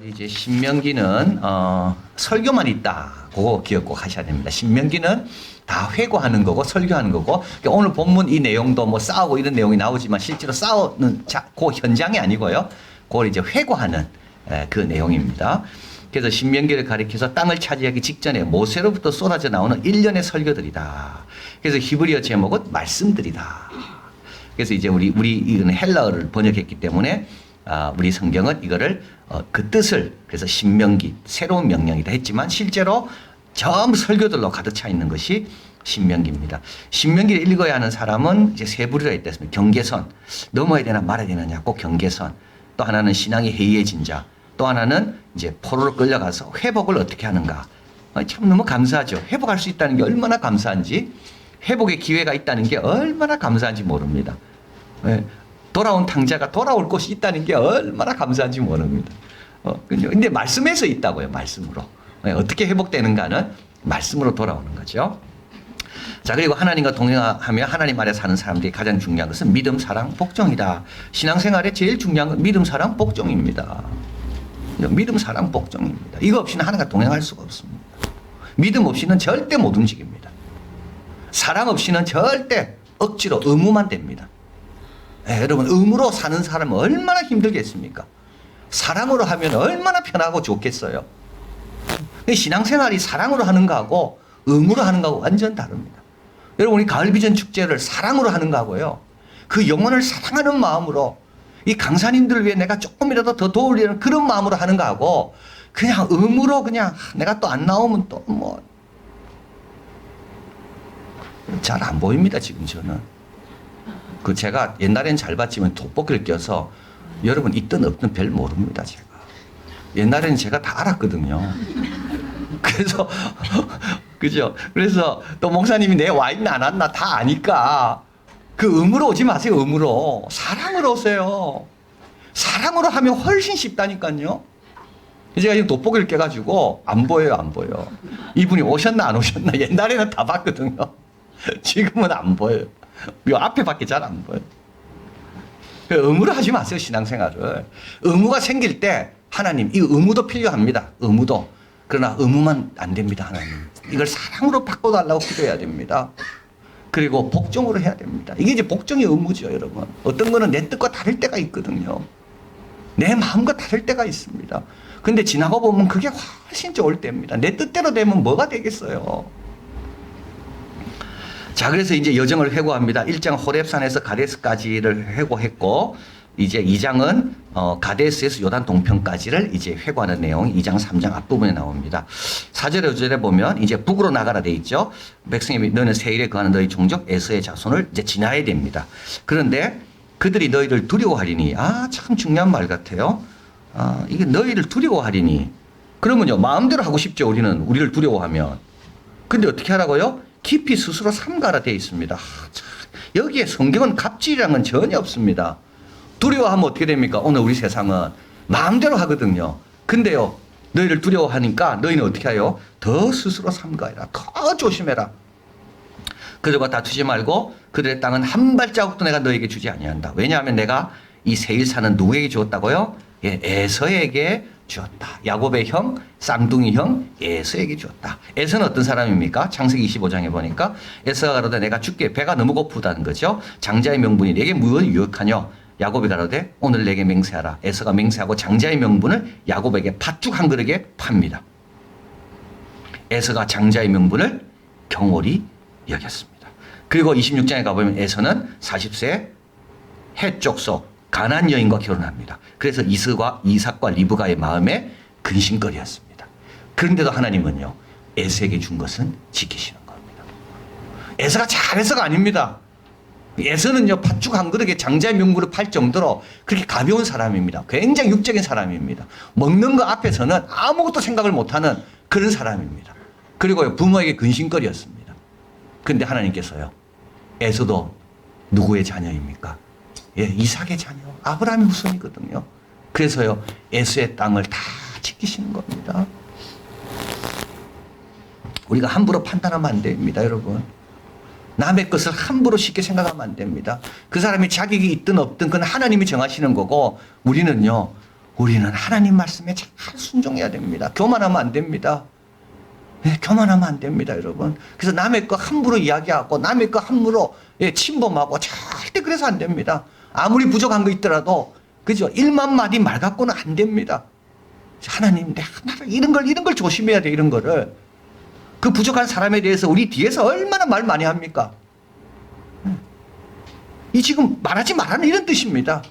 이제 신명기는 설교만 있다고 기억 꼭 하셔야 됩니다. 신명기는 다 회고하는 거고 설교하는 거고, 그러니까 오늘 본문 이 내용도 뭐 싸우고 이런 내용이 나오지만 실제로 싸우는 그 현장이 아니고요. 그걸 이제 회고하는 그 내용입니다. 그래서 신명기를 가리켜서 땅을 차지하기 직전에 모세로부터 쏟아져 나오는 일련의 설교들이다. 그래서 히브리어 제목은 말씀들이다. 그래서 이제 우리 이거는 헬라어를 번역했기 때문에 우리 성경은 이거를 그 뜻을, 그래서 신명기 새로운 명령이다 했지만 실제로 전부 설교들로 가득 차 있는 것이 신명기입니다. 신명기를 읽어야 하는 사람은 이제 세 부류가 있다 했습니다. 경계선, 넘어야 되나 말아야 되느냐, 꼭 경계선. 또 하나는 신앙이 해이해진 자. 또 하나는 이제 포로로 끌려가서 회복을 어떻게 하는가. 참 너무 감사하죠. 회복할 수 있다는 게 얼마나 감사한지, 회복의 기회가 있다는 게 얼마나 감사한지 모릅니다. 돌아온 탕자가 돌아올 곳이 있다는 게 얼마나 감사한지 모릅니다. 근데 말씀에서 있다고요. 말씀으로. 어떻게 회복되는가는 말씀으로 돌아오는 거죠. 자, 그리고 하나님과 동행하며 하나님 아래 사는 사람들이 가장 중요한 것은 믿음, 사랑, 복종이다. 신앙생활에 제일 중요한 건 믿음, 사랑, 복종입니다. 믿음, 사랑, 복종입니다. 이거 없이는 하나님과 동행할 수가 없습니다. 믿음 없이는 절대 못 움직입니다. 사랑 없이는 절대 억지로 의무만 됩니다. 여러분, 의무로 사는 사람은 얼마나 힘들겠습니까? 사랑으로 하면 얼마나 편하고 좋겠어요. 신앙생활이 사랑으로 하는 거하고 의무로 하는 거하고 완전 다릅니다. 여러분, 우리 가을비전 축제를 사랑으로 하는 거하고요, 그 영혼을 사랑하는 마음으로 이 강사님들을 위해 내가 조금이라도 더 도우려는 그런 마음으로 하는 거하고, 그냥 의무로 그냥 내가 또 안 나오면 또 뭐 잘 안 보입니다. 지금 저는 제가 옛날엔 잘 봤지만 돋보기를 껴서 여러분 있든 없든 별 모릅니다. 제가 옛날에는 제가 다 알았거든요. 그래서 그죠? 그래서 또 목사님이 내 와있나 안 왔나 다 아니까 그 의무로 오지 마세요. 의무로 사랑으로 오세요. 사랑으로 하면 훨씬 쉽다니까요. 제가 지금 돋보기를 껴가지고 안 보여요. 안 보여. 이분이 오셨나 안 오셨나 옛날에는 다 봤거든요. 지금은 안 보여요. 요 앞에밖에 잘 안 보여요. 의무로 하지 마세요. 신앙생활을. 의무가 생길 때 하나님, 이 의무도 필요합니다. 의무도. 그러나 의무만 안 됩니다. 하나님, 이걸 사랑으로 바꿔달라고 기도해야 됩니다. 그리고 복종으로 해야 됩니다. 이게 이제 복종의 의무죠. 여러분, 어떤 거는 내 뜻과 다를 때가 있거든요. 내 마음과 다를 때가 있습니다. 근데 지나고 보면 그게 훨씬 좋을 때입니다. 내 뜻대로 되면 뭐가 되겠어요. 자, 그래서 이제 여정을 회고합니다. 1장 호렙산에서 가데스까지를 회고했고, 이제 2장은 가데스에서 요단 동편까지를 이제 회고하는 내용이 2장 3장 앞부분에 나옵니다. 4절에 5절에 보면 이제 북으로 나가라 돼 있죠. 백성이 너는 세일에 거하는 너희 종족 에서의 자손을 이제 지나야 됩니다. 그런데 그들이 너희를 두려워하리니, 참 중요한 말 같아요. 이게 너희를 두려워하리니, 그러면요 마음대로 하고 싶죠. 우리를 두려워하면. 근데 어떻게 하라고요? 깊이 스스로 삼가라 되어 있습니다. 여기에 성경은 갑질이라는 건 전혀 없습니다. 두려워하면 어떻게 됩니까? 오늘 우리 세상은 마음대로 하거든요. 근데요, 너희를 두려워하니까 너희는 어떻게 해요? 더 스스로 삼가해라. 더 조심해라. 그들과 다투지 말고 그들의 땅은 한 발자국도 내가 너에게 주지 아니한다. 왜냐하면 내가 이 세일산은 누구에게 주었다고요? 에서에게 주었다. 야곱의 형, 쌍둥이 형 에서에게 주었다. 에서는 어떤 사람입니까? 창세기 25장에 보니까 에서가 가로되 내가 주께 배가 너무 고프다는 거죠. 장자의 명분이 내게 무엇을 유익하뇨? 야곱이 가로되 오늘 내게 맹세하라. 에서가 맹세하고 장자의 명분을 야곱에게 팥죽 한 그릇에 팝니다. 에서가 장자의 명분을 경홀히 여겼습니다. 그리고 26장에 가보면 에서는 40세 해족속 가나안 여인과 결혼합니다. 그래서 이삭과 리브가의 마음에 근심거리였습니다. 그런데도 하나님은요, 에서에게 준 것은 지키시는 겁니다. 에서가 잘해서가 아닙니다. 에서는요, 팥죽 한 그릇에 장자의 명분을 팔 정도로 그렇게 가벼운 사람입니다. 굉장히 육적인 사람입니다. 먹는 거 앞에서는 아무것도 생각을 못하는 그런 사람입니다. 그리고 부모에게 근심거리였습니다. 그런데 하나님께서요, 에서도 누구의 자녀입니까? 이삭의 자녀, 아브라함의 후손이거든요. 그래서요, 에서의 땅을 다 지키시는 겁니다. 우리가 함부로 판단하면 안 됩니다, 여러분. 남의 것을 함부로 쉽게 생각하면 안 됩니다. 그 사람이 자격이 있든 없든 그건 하나님이 정하시는 거고, 우리는요, 우리는 하나님 말씀에 잘 순종해야 됩니다. 교만하면 안 됩니다. 네, 교만하면 안 됩니다, 여러분. 그래서 남의 거 함부로 이야기하고 남의 거 함부로 침범하고 절대 그래서 안 됩니다. 아무리 부족한 거 있더라도 그죠? 1만 마디 말 갖고는 안 됩니다. 하나님, 이런 걸 조심해야 돼, 이런 거를. 그 부족한 사람에 대해서 우리 뒤에서 얼마나 말 많이 합니까? 이 지금 말하지 말라는 이런 뜻입니다.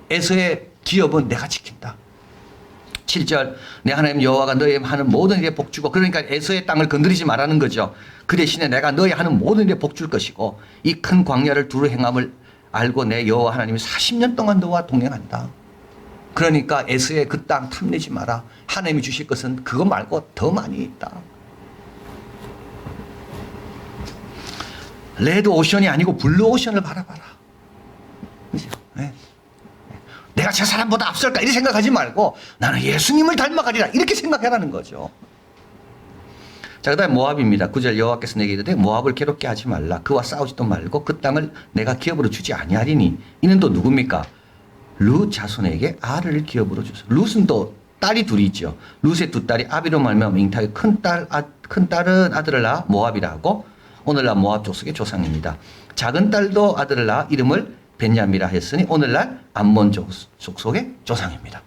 에서의 기업은 내가 지킨다. 7절 내 하나님 여호와가 너희 하는 모든 일에 복 주고, 그러니까 에서의 땅을 건드리지 말라는 거죠. 그 대신에 내가 너희 하는 모든 일에 복 줄 것이고 이 큰 광야를 두루 행함을 알고 내 여호와 하나님이 40년 동안 너와 동행한다. 그러니까 에서의 그 땅 탐내지 마라. 하나님이 주실 것은 그거 말고 더 많이 있다. 레드 오션이 아니고 블루 오션을 바라봐라. 그죠? 네. 내가 저 사람보다 앞설까 이렇게 생각하지 말고 나는 예수님을 닮아가리라 이렇게 생각해라는 거죠. 자, 그 다음에 모압입니다. 9절 여호와께서 내게 이르되 모압을 괴롭게 하지 말라. 그와 싸우지도 말고 그 땅을 내가 기업으로 주지 아니하리니. 이는 또 누굽니까? 룻 자손에게 아를 기업으로 주소. 룻은 또 딸이 둘이 있죠. 룻의 두 딸이 아비로 말미암아 잉타하여 큰 딸은 아들을 낳아 모압이라 하고 오늘날 모압 족속의 조상입니다. 작은 딸도 아들을 낳아 이름을 벤야미라 했으니 오늘날 암몬 족속의 조상입니다.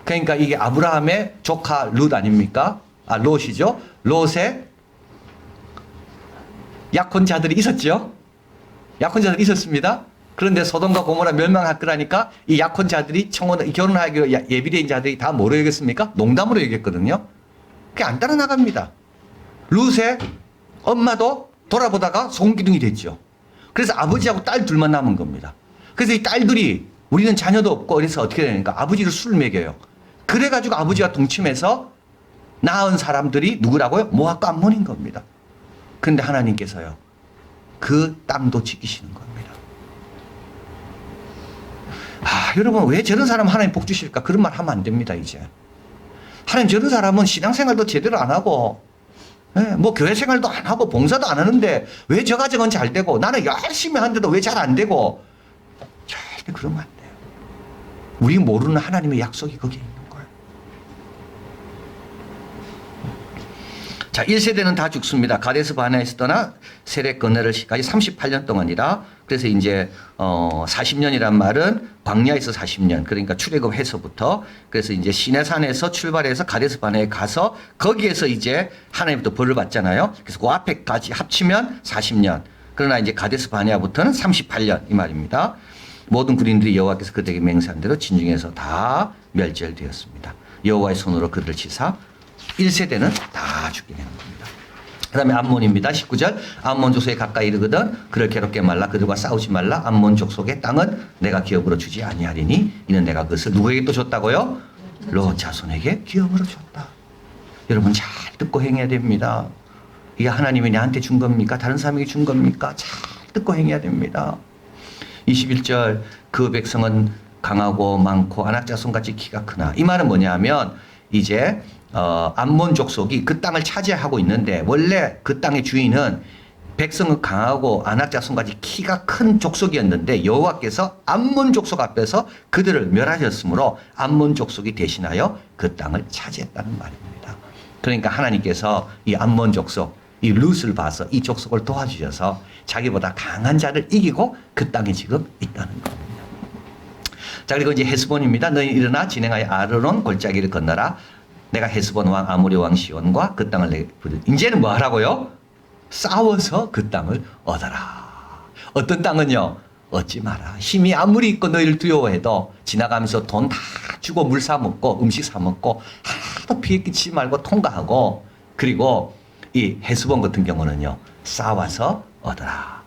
그러니까 이게 아브라함의 조카 룻 아닙니까? 롯이죠. 롯의 약혼자들이 있었죠. 약혼자들이 있었습니다. 그런데 소돔과 고모라 멸망할 거라니까 이 약혼자들이 결혼하기로 예비된 자들이 다 뭐로 여겼습니까? 농담으로 여겼거든요. 그게 안 따라 나갑니다. 룻의 엄마도 돌아보다가 소금기둥이 됐죠. 그래서 아버지하고 딸 둘만 남은 겁니다. 그래서 이 딸들이 우리는 자녀도 없고 그래서 어떻게 되니까 아버지를 술 먹여요. 그래가지고 아버지가 동침해서 낳은 사람들이 누구라고요? 모압과 암몬인 겁니다. 그런데 하나님께서요, 그 땅도 지키시는 겁니다. 여러분, 왜 저런 사람 하나님 복 주실까? 그런 말 하면 안 됩니다, 이제. 하나님 저런 사람은 신앙생활도 제대로 안 하고, 뭐 교회 생활도 안 하고, 봉사도 안 하는데, 왜 저 가정은 잘 되고, 나는 열심히 하는데도 왜 잘 안 되고, 절대 그러면 안 돼요. 우리 모르는 하나님의 약속이 거기에 있는 거예요. 자, 1세대는 다 죽습니다. 가데스 바네에서 떠나 세렉 건네를까지 38년 동안이라. 그래서 이제 40년이란 말은 광야에서 40년, 그러니까 출애굽해서부터, 그래서 이제 시내산에서 출발해서 가데스 바네에 가서 거기에서 이제 하나님부터 벌을 받잖아요. 그래서 그 앞에까지 합치면 40년. 그러나 이제 가데스 바네아부터는 38년 이 말입니다. 모든 군인들이 여호와께서 그들에게 맹세한 대로 진중에서 다 멸절되었습니다. 여호와의 손으로 그들을 치사 1세대는 다 죽게 되는 겁니다. 그 다음에 암몬입니다. 19절 암몬 족속에 가까이 이르거든 그를 괴롭게 말라. 그들과 싸우지 말라. 암몬 족속의 땅은 내가 기업으로 주지 아니하리니 이는 내가 그것을 누구에게 또 줬다고요? 롯 자손에게 기업으로 줬다. 여러분 잘 듣고 행해야 됩니다. 이게 하나님이 나한테 준 겁니까? 다른 사람에게 준 겁니까? 잘 듣고 행해야 됩니다. 21절 그 백성은 강하고 많고 안악자손같이 키가 크나. 이 말은 뭐냐면 이제 암몬 족속이 그 땅을 차지하고 있는데 원래 그 땅의 주인은 백성은 강하고 안악자손같이 키가 큰 족속이었는데 여호와께서 암몬 족속 앞에서 그들을 멸하셨으므로 암몬 족속이 대신하여 그 땅을 차지했다는 말입니다. 그러니까 하나님께서 이 암몬 족속, 이 룻을 봐서 이 족속을 도와주셔서 자기보다 강한 자를 이기고 그 땅에 지금 있다는 겁니다. 자, 그리고 이제 헤스본입니다. 너희 일어나 진행하여 아르논 골짜기를 건너라. 내가 헤스본 왕 아모리 왕 시온과 그 땅을 내게 부르. 이제는 뭐 하라고요? 싸워서 그 땅을 얻어라. 어떤 땅은요? 얻지 마라. 힘이 아무리 있고 너희를 두려워해도 지나가면서 돈 다 주고 물 사 먹고 음식 사 먹고 하나도 피해 끼치지 말고 통과하고, 그리고 이 헤스본 같은 경우는요, 싸워서 얻어라.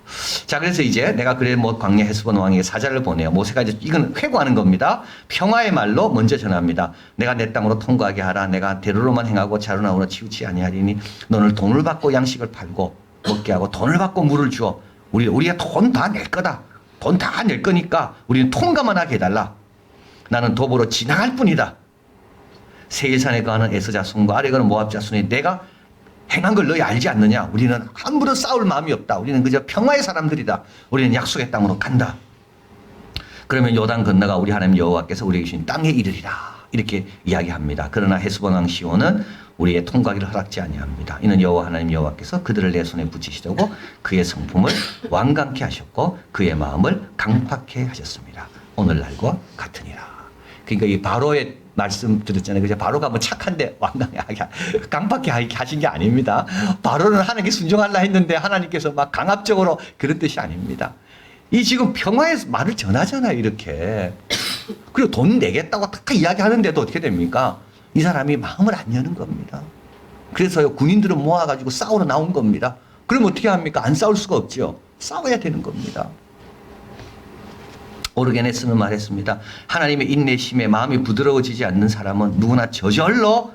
자, 그래서 이제 내가 그래 뭐 광야 헤스본 왕에게 사자를 보내요. 모세가 이제 이건 회고하는 겁니다. 평화의 말로 먼저 전합니다. 내가 내 땅으로 통과하게 하라. 내가 대로로만 행하고 자루나무로 치우치 아니하리니 너는 돈을 받고 양식을 팔고 먹게 하고 돈을 받고 물을 주어. 우리가 돈 다 낼 거다. 돈 다 낼 거니까 우리는 통과만 하게 해달라. 나는 도보로 지나갈 뿐이다. 세일산에 거하는 에서 자손과 아래 거는 모압 자손이 내가 행한 걸 너희 알지 않느냐? 우리는 함부로 싸울 마음이 없다. 우리는 그저 평화의 사람들이다. 우리는 약속의 땅으로 간다. 그러면 요단 건너가 우리 하나님 여호와께서 우리에게 주신 땅에 이르리라 이렇게 이야기합니다. 그러나 헤스본 왕 시온은 우리의 통과기를 허락지 아니합니다. 이는 여호와 하나님 여호와께서 그들을 내 손에 붙이시려고 그의 성품을 완강케 하셨고 그의 마음을 강팍해 하셨습니다. 오늘날과 같으니라. 그러니까 이 바로의 말씀 드렸잖아요. 그죠? 바로가 뭐 착한데 강팍해 하신 게 아닙니다. 바로는 하나님께 순종하려 했는데 하나님께서 막 강압적으로 그런 뜻이 아닙니다. 이 지금 평화의 말을 전하잖아요. 이렇게. 그리고 돈 내겠다고 다 이야기하는데도 어떻게 됩니까? 이 사람이 마음을 안 여는 겁니다. 그래서 군인들은 모아가지고 싸우러 나온 겁니다. 그럼 어떻게 합니까? 안 싸울 수가 없죠. 싸워야 되는 겁니다. 오르게네스는 말했습니다. 하나님의 인내심에 마음이 부드러워지지 않는 사람은 누구나 저절로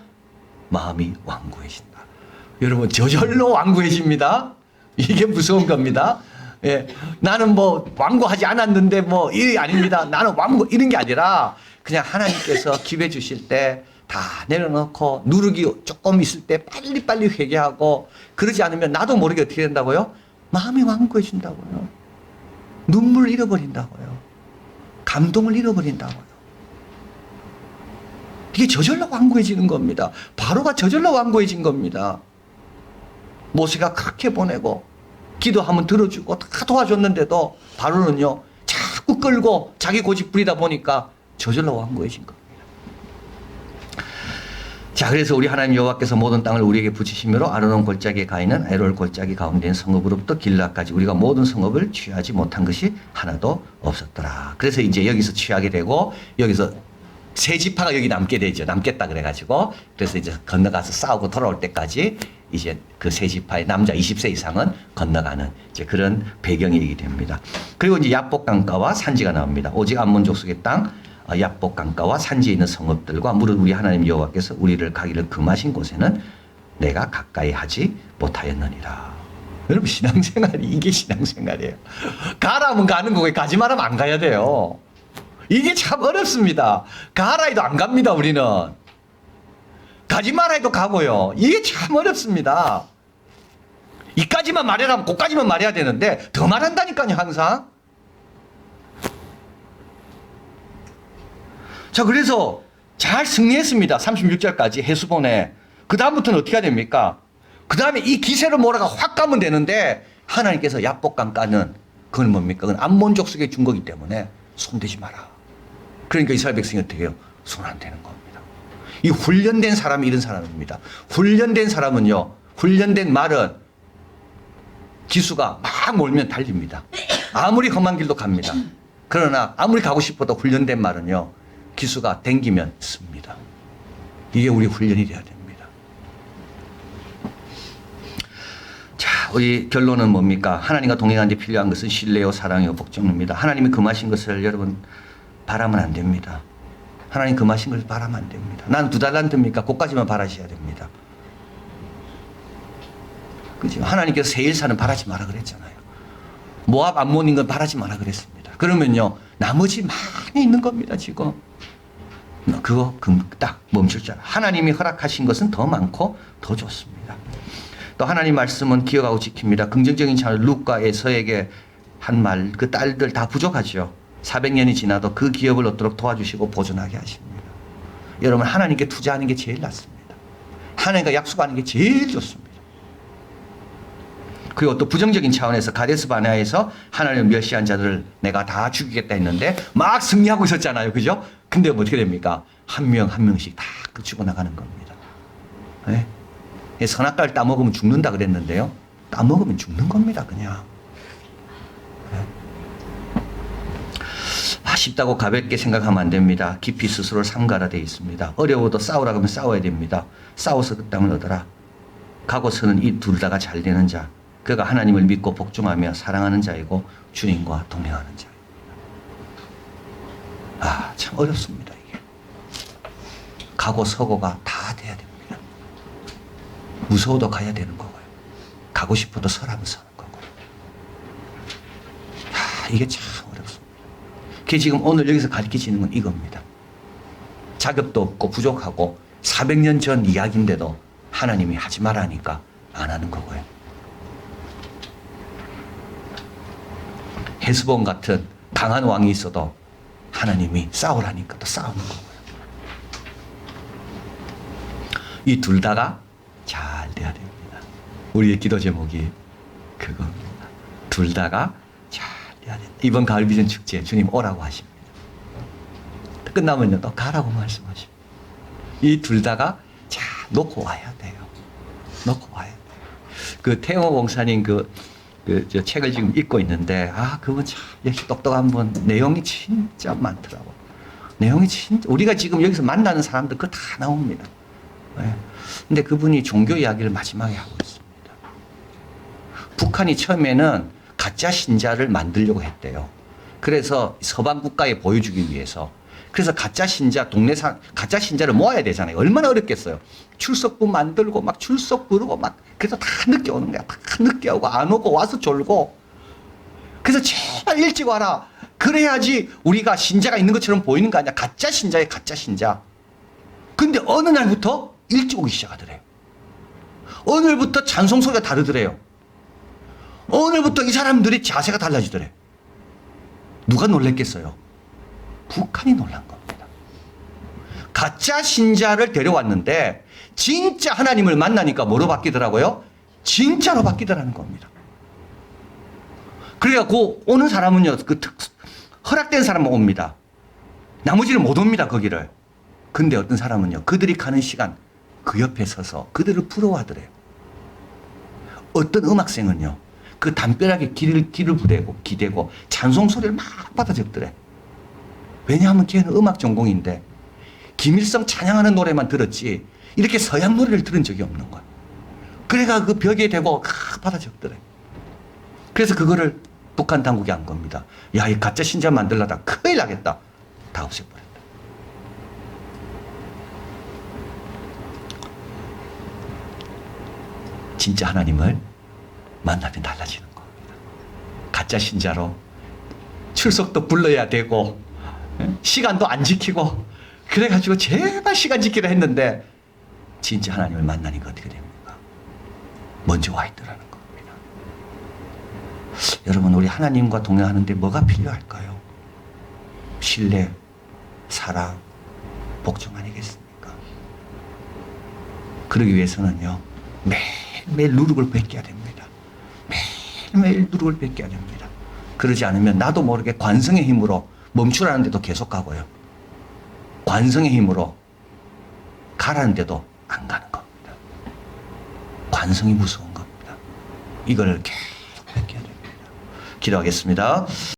마음이 완고해진다. 여러분 저절로 완고해집니다. 이게 무서운 겁니다. 예, 나는 뭐 완고하지 않았는데 뭐 이 아닙니다. 나는 완고 이런 게 아니라 그냥 하나님께서 기회 주실 때 다 내려놓고 누르기 조금 있을 때 빨리빨리 회개하고 그러지 않으면 나도 모르게 어떻게 된다고요? 마음이 완고해진다고요. 눈물을 잃어버린다고요. 감동을 잃어버린다고요. 이게 저절로 완고해지는 겁니다. 바로가 저절로 완고해진 겁니다. 모세가 그렇게 보내고 기도하면 들어주고 다 도와줬는데도 바로는요 자꾸 끌고 자기 고집 부리다 보니까 저절로 완고해진 겁니다. 자, 그래서 우리 하나님 여호와께서 모든 땅을 우리에게 붙이심으로 아르논 골짜기에 가 있는 에롤 골짜기 가운데 있는 성읍으로부터 길라까지 우리가 모든 성읍을 취하지 못한 것이 하나도 없었더라. 그래서 이제 여기서 취하게 되고 여기서 세 지파가 여기 남게 되죠. 남겠다 그래가지고 그래서 이제 건너가서 싸우고 돌아올 때까지 이제 그 세 지파의 남자 20세 이상은 건너가는 이제 그런 배경이 됩니다. 그리고 이제 야복 강가와 산지가 나옵니다. 오직 암몬 족속의 땅 야복 강가와 산지에 있는 성읍들과 무릇 우리 하나님 여호와께서 우리를 가기를 금하신 곳에는 내가 가까이 하지 못하였느니라. 여러분 신앙생활이 이게 신앙생활이에요. 가라면 가는 거고 가지 말라면 안 가야 돼요. 이게 참 어렵습니다. 가라 해도 안 갑니다. 우리는. 가지 마라 해도 가고요. 이게 참 어렵습니다. 이까지만 말해라면 그까지만 말해야 되는데 더 말한다니까요. 항상. 자, 그래서 잘 승리했습니다. 36절까지 해수본에. 그 다음부터는 어떻게 해야 됩니까? 그 다음에 이 기세로 몰아가 확 가면 되는데 하나님께서 야복강 까는 그건 뭡니까? 그건 암몬 족속에 준 거기 때문에 손대지 마라. 그러니까 이스라엘 백성이 어떻게 해요? 손 안 대는 겁니다. 이 훈련된 사람이 이런 사람입니다. 훈련된 사람은요. 훈련된 말은 기수가 막 몰면 달립니다. 아무리 험한 길도 갑니다. 그러나 아무리 가고 싶어도 훈련된 말은요. 기수가 댕기면 씁니다. 이게 우리 훈련이 돼야 됩니다. 자, 우리 결론은 뭡니까? 하나님과 동행하는 데 필요한 것은 신뢰요, 사랑이요, 복종입니다. 하나님이 금하신 것을 여러분 바라면 안 됩니다. 하나님 금하신 것을 바라면 안 됩니다. 난 2달란트입니까? 그까지만 바라셔야 됩니다. 그죠? 하나님께서 세일사는 바라지 마라 그랬잖아요. 모압 암몬인 건 바라지 마라 그랬습니다. 그러면요, 나머지 많이 있는 겁니다, 지금. 그거 딱 멈출 줄 알아. 하나님이 허락하신 것은 더 많고 더 좋습니다. 또 하나님 말씀은 기억하고 지킵니다. 긍정적인 찬을 룻과 에서에게 한 말, 그 딸들 다 부족하죠. 400년이 지나도 그 기업을 얻도록 도와주시고 보존하게 하십니다. 여러분 하나님께 투자하는 게 제일 낫습니다. 하나님과 약속하는 게 제일 좋습니다. 그리고 또 부정적인 차원에서 가데스 바네아에서 하나님을 멸시한 자들을 내가 다 죽이겠다 했는데 막 승리하고 있었잖아요. 그죠? 근데 어떻게 됩니까? 한 명 한 명씩 다 죽어나가는 겁니다. 네? 선악과를 따먹으면 죽는다 그랬는데요. 따먹으면 죽는 겁니다. 그냥. 네? 쉽다고 가볍게 생각하면 안 됩니다. 깊이 스스로를 삼가라 되어 있습니다. 어려워도 싸우라 그러면 싸워야 됩니다. 싸워서 그 땅을 얻어라. 가고서는 이 둘 다가 잘 되는 자. 그가 하나님을 믿고 복종하며 사랑하는 자이고 주님과 동행하는 자입니다. 아, 참 어렵습니다, 이게. 가고 서고가 다 돼야 됩니다. 무서워도 가야 되는 거고요. 가고 싶어도 서라면 서는 거고요. 아, 이게 참 어렵습니다. 그게 지금 오늘 여기서 가르쳐지는 건 이겁니다. 자격도 없고 부족하고 400년 전 이야기인데도 하나님이 하지 말라니까 안 하는 거고요. 헤스본 같은 강한 왕이 있어도 하나님이 싸우라니까 또 싸우는 거고요. 이 둘 다가 잘 돼야 됩니다. 우리의 기도 제목이 그겁니다. 둘 다가 잘 돼야 된다. 이번 가을 비전 축제 주님 오라고 하십니다. 끝나면요 또 가라고 말씀하십니다. 이 둘 다가 잘 놓고 와야 돼요. 놓고 와야 돼요. 그 태영호 목사님 저 책을 지금 읽고 있는데 그분 참 역시 똑똑한 분. 내용이 진짜 많더라고. 내용이 진짜 우리가 지금 여기서 만나는 사람들 그거 다 나옵니다. 네. 근데 그분이 종교 이야기를 마지막에 하고 있습니다. 북한이 처음에는 가짜 신자를 만들려고 했대요. 그래서 서방 국가에 보여주기 위해서. 그래서 가짜 신자, 가짜 신자를 모아야 되잖아요. 얼마나 어렵겠어요. 출석부 만들고 막 출석 부르고 막 그래서 다 늦게 오는 거야. 다 늦게 오고 안 오고 와서 졸고. 그래서 제발 일찍 와라. 그래야지 우리가 신자가 있는 것처럼 보이는 거 아니야. 가짜 신자에 가짜 신자. 근데 어느 날부터 일찍 오기 시작하더래요. 어느 날부터 찬송 소리가 다르더래요. 어느 날부터 이 사람들이 자세가 달라지더래. 누가 놀랬겠어요? 북한이 놀란 겁니다. 가짜 신자를 데려왔는데 진짜 하나님을 만나니까 뭐로 바뀌더라고요? 진짜로 바뀌더라는 겁니다. 그래갖고 오는 사람은요, 허락된 사람만 옵니다. 나머지는 못 옵니다, 거기를. 근데 어떤 사람은요, 그들이 가는 시간 그 옆에 서서 그들을 부러워하더래요. 어떤 음악생은요, 그 담벼락에 귀를 기대고 찬송 소리를 막 받아 적더래. 왜냐하면 걔는 음악 전공인데 김일성 찬양하는 노래만 들었지 이렇게 서양 노래를 들은 적이 없는 거야. 그래가 그 벽에 대고 받아 적더래. 그래서 그거를 북한 당국이 한 겁니다. 야, 이 가짜 신자 만들려다 큰일 나겠다. 다 없애버렸다. 진짜 하나님을 만나면 달라지는 겁니다. 가짜 신자로 출석도 불러야 되고 시간도 안 지키고 그래가지고 제발 시간 지키라 했는데 진짜 하나님을 만나니까 어떻게 됩니까? 먼저 와 있더라는 겁니다. 여러분, 우리 하나님과 동행하는데 뭐가 필요할까요? 신뢰, 사랑, 복종 아니겠습니까? 그러기 위해서는요, 매일매일 누룩을 베껴야 됩니다. 매일매일 누룩을 베껴야 됩니다. 그러지 않으면 나도 모르게 관성의 힘으로 멈추라는 데도 계속 가고요. 관성의 힘으로 가라는 데도 안 가는 겁니다. 관성이 무서운 겁니다. 이걸 계속 베껴야 됩니다. 기도하겠습니다.